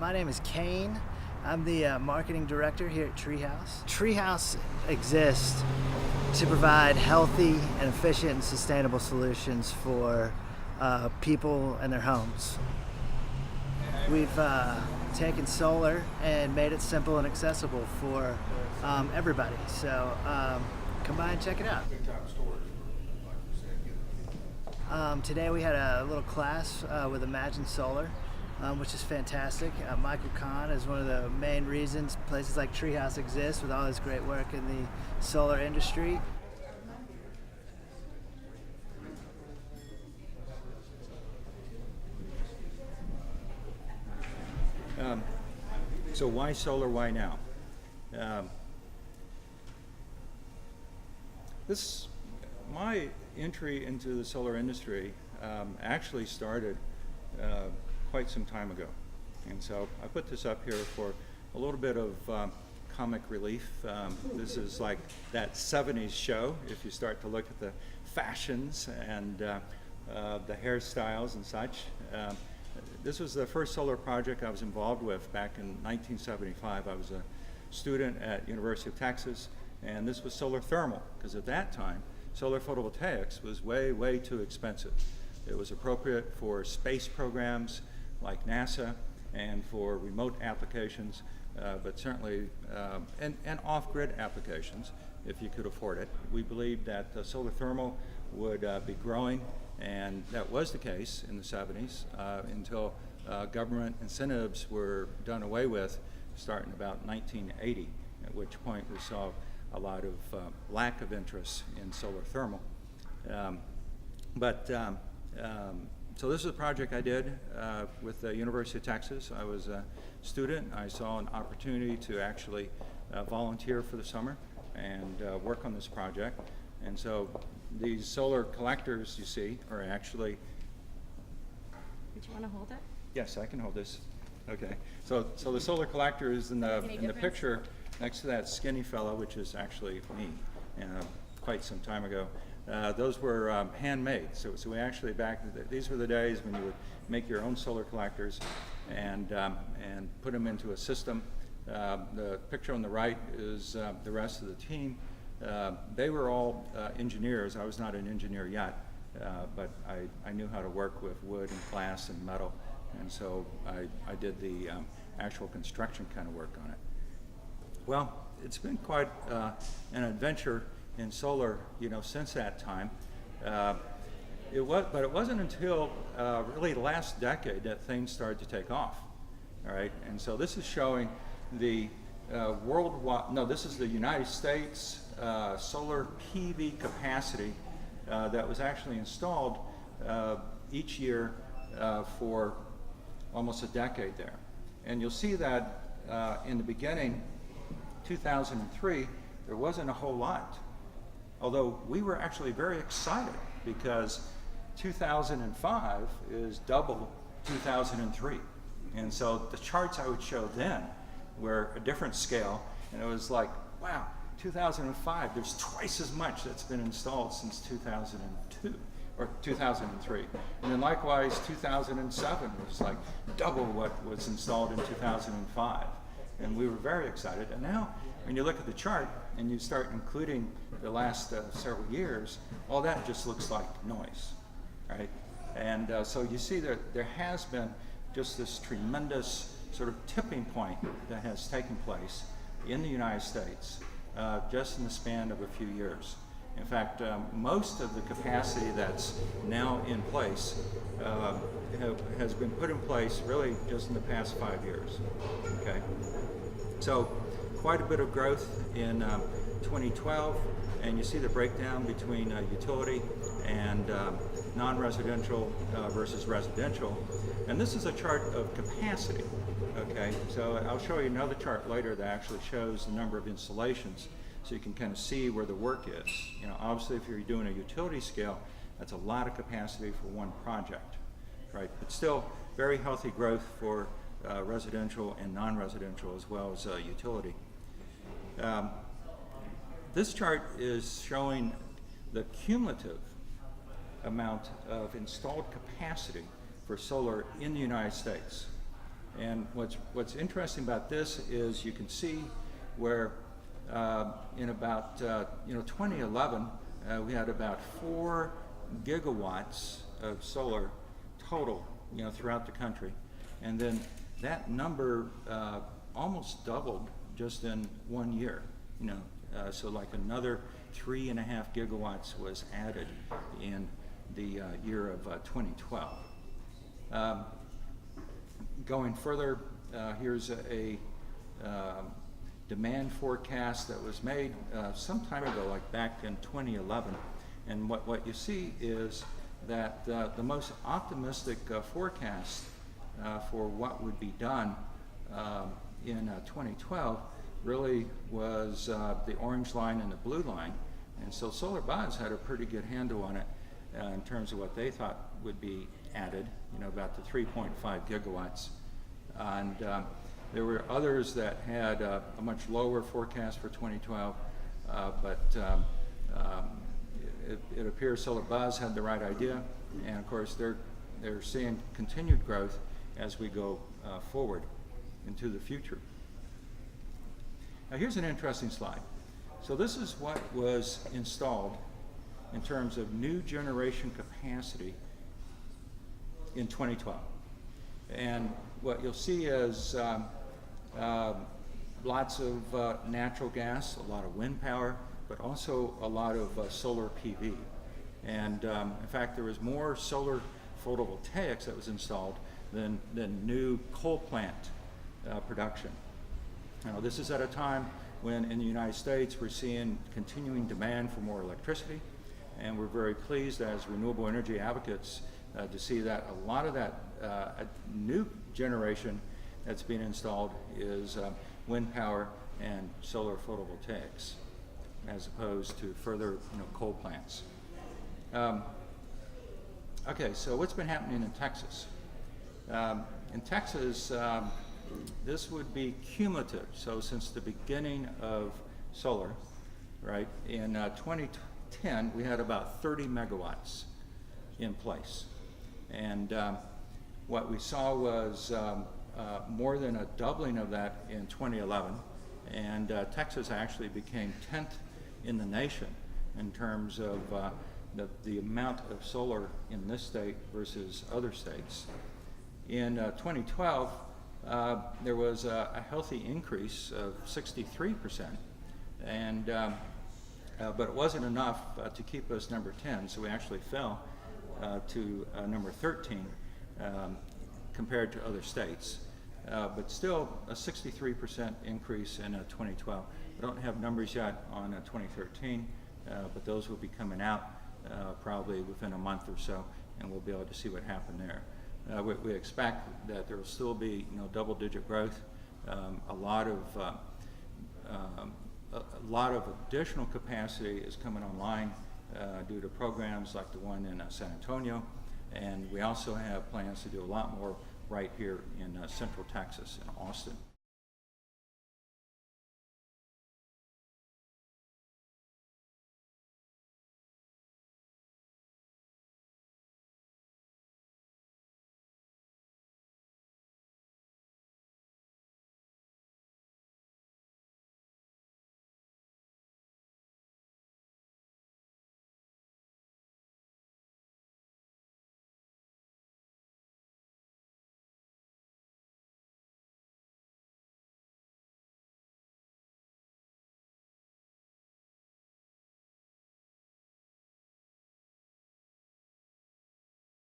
My name is Kane. I'm the marketing director here at TreeHouse. TreeHouse exists to provide healthy and efficient and sustainable solutions for people and their homes. We've taken solar and made it simple and accessible for everybody. So come by and check it out. Today we had a little class with ImagineSolar, which is fantastic. Michael Kuhn is one of the main reasons places like TreeHouse exist, with all his great work in the solar industry. So why solar, why now? My entry into the solar industry actually started quite some time ago. And so I put this up here for a little bit of comic relief. This is like that 70s show, if you start to look at the fashions and the hairstyles and such. This was the first solar project I was involved with back in 1975. I was a student at University of Texas, and this was solar thermal, because at that time, solar photovoltaics was way, way too expensive. It was appropriate for space programs like NASA and for remote applications, but certainly, and off-grid applications, if you could afford it. We believed that solar thermal would be growing, and that was the case in the 70s until government incentives were done away with starting about 1980, at which point we saw a lot of lack of interest in solar thermal. So this is a project I did with the University of Texas. I was a student. I saw an opportunity to actually volunteer for the summer and work on this project. And so these solar collectors you see are actually... Did you want to hold it? Yes, I can hold this. Okay. So the solar collector is in the picture next to that skinny fellow, which is actually me, quite some time ago. Those were handmade. So we actually these were the days when you would make your own solar collectors and put them into a system. The picture on the right is the rest of the team. They were all engineers. I was not an engineer yet, but I knew how to work with wood and glass and metal, and so I did the actual construction kind of work on it. Well, it's been quite an adventure in solar, since that time. But it wasn't until really the last decade that things started to take off. All right, and so this is showing the worldwide. No, this is the United States solar PV capacity that was actually installed each year for almost a decade there. And you'll see that in the beginning, 2003, there wasn't a whole lot. Although we were actually very excited because 2005 is double 2003. And so the charts I would show then were a different scale, and it was like, wow, 2005, there's twice as much that's been installed since 2002 or 2003. And then likewise, 2007 was like double what was installed in 2005. And we were very excited. And now, when you look at the chart and you start including the last several years, all that just looks like noise, right? And so you see that there has been just this tremendous sort of tipping point that has taken place in the United States just in the span of a few years. In fact, most of the capacity that's now in place has been put in place really just in the past 5 years. Okay, so quite a bit of growth in 2012, and you see the breakdown between utility and non-residential versus residential. And this is a chart of capacity. Okay, so I'll show you another chart later that actually shows the number of installations, so you can kind of see where the work is. Obviously, if you're doing a utility scale, that's a lot of capacity for one project, right? But still, very healthy growth for residential and non-residential as well as utility. This chart is showing the cumulative amount of installed capacity for solar in the United States. And what's interesting about this is you can see where in about 2011 we had about 4 gigawatts of solar total throughout the country, and then that number almost doubled just in 1 year. So like another 3.5 gigawatts was added in the year of 2012. Going further, here's a demand forecast that was made some time ago, like back in 2011. And what you see is that the most optimistic forecast for what would be done in 2012 really was the orange line and the blue line. And so Solar Buzz had a pretty good handle on it in terms of what they thought would be added, about the 3.5 gigawatts. And there were others that had a much lower forecast for 2012, but it appears Solar Buzz had the right idea, and of course they're seeing continued growth as we go forward into the future. Now here's an interesting slide. So this is what was installed in terms of new generation capacity in 2012. And what you'll see is lots of natural gas, a lot of wind power, but also a lot of solar PV. And in fact, there was more solar photovoltaics that was installed than new coal plant production. Now, this is at a time when in the United States we're seeing continuing demand for more electricity, and we're very pleased as renewable energy advocates to see that a lot of that new generation that's being installed is wind power and solar photovoltaics, as opposed to further coal plants. Okay, so what's been happening in Texas? In Texas, this would be cumulative. So since the beginning of solar, right, in 2010, we had about 30 megawatts in place. And what we saw was more than a doubling of that in 2011. And Texas actually became 10th in the nation in terms of the amount of solar in this state versus other states. In 2012, there was a healthy increase of 63%, and but it wasn't enough to keep us number 10, so we actually fell to number 13 compared to other states. But still a 63% increase in 2012. I don't have numbers yet on 2013, but those will be coming out probably within a month or so, and we'll be able to see what happened there. We expect that there will still be double-digit growth. A lot of additional capacity is coming online due to programs like the one in San Antonio, and we also have plans to do a lot more right here in Central Texas, in Austin.